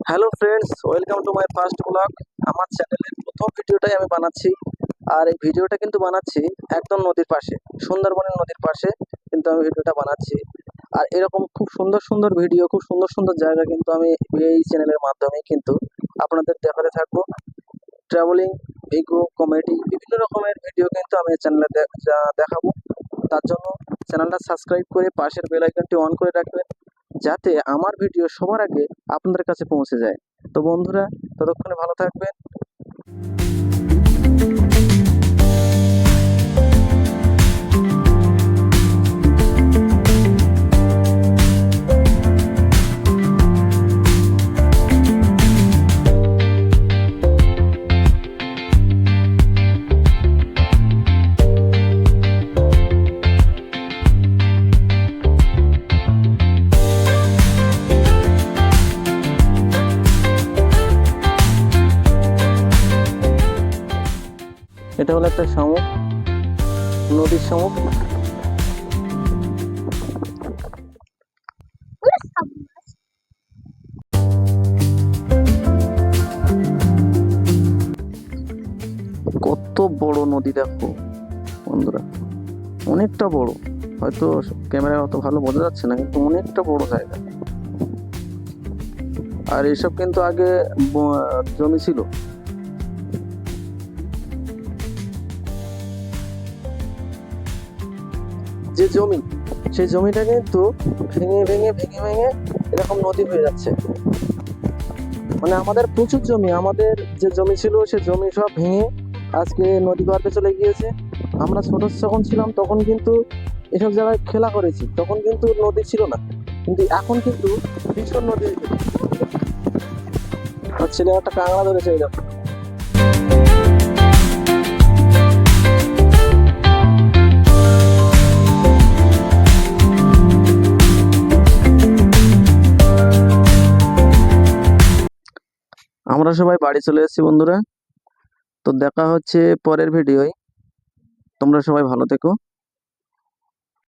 Hello friends, welcome to my first blog. আমার চ্যানেলের প্রথম ভিডিওটাই আমি বানাচ্ছি। আর এই ভিডিওটা কিন্তু বানাচ্ছি একদম নদীর পাশে, সুন্দরবনের নদীর পাশে কিন্তু আমি ভিডিওটা বানাচ্ছি। আর এরকম খুব সুন্দর সুন্দর ভিডিও, খুব সুন্দর সুন্দর জায়গা কিন্তু আমি এই চ্যানেলের মাধ্যমে কিন্তু আপনাদের দেখাতে থাকবো। ট্রাভেলিং, ইকো, কমেডি, বিভিন্ন রকমের ভিডিও কিন্তু আমি এই চ্যানেলে দেখাবো। তার জন্য চ্যানেলটা সাবস্ক্রাইব করে পাশের বেল আইকনটি অন করে রাখবেন, যাতে আমার ভিডিও সবার আগে আপনাদের কাছে পৌঁছে যায়। তো বন্ধুরা, ততক্ষণে ভালো থাকবেন। এটা হলো একটা শামুক, নদীর শামুক। কত বড় নদী দেখো বন্ধুরা, অনেকটা বড়। হয়তো ক্যামেরায় অত ভালো বোঝা যাচ্ছে না, কিন্তু অনেকটা বড় জায়গা। আর এসব কিন্তু আগে জমি ছিল। যে জমি, সেই জমিটা কিন্তু ভেঙে ভেঙে ভেঙে ভেঙে এরকম নদী হয়ে যাচ্ছে। মানে আমাদের প্রচুর জমি, আমাদের যে জমি ছিল সে জমি সব ভেঙে আজকে নদী গর্ভে চলে গিয়েছে। আমরা ছোট যখন ছিলাম তখন কিন্তু এসব জায়গায় খেলা করেছি, তখন কিন্তু নদী ছিল না, কিন্তু এখন কিন্তু ভীষণ নদী। আর ছেলে একটা কাঁকড়া ধরেছে, এই দেখো। আমরা সবাই বাড়ি চলে এসেছি বন্ধুরা। তো দেখা হচ্ছে পরের ভিডিওয়। তোমরা সবাই ভালো থেকো।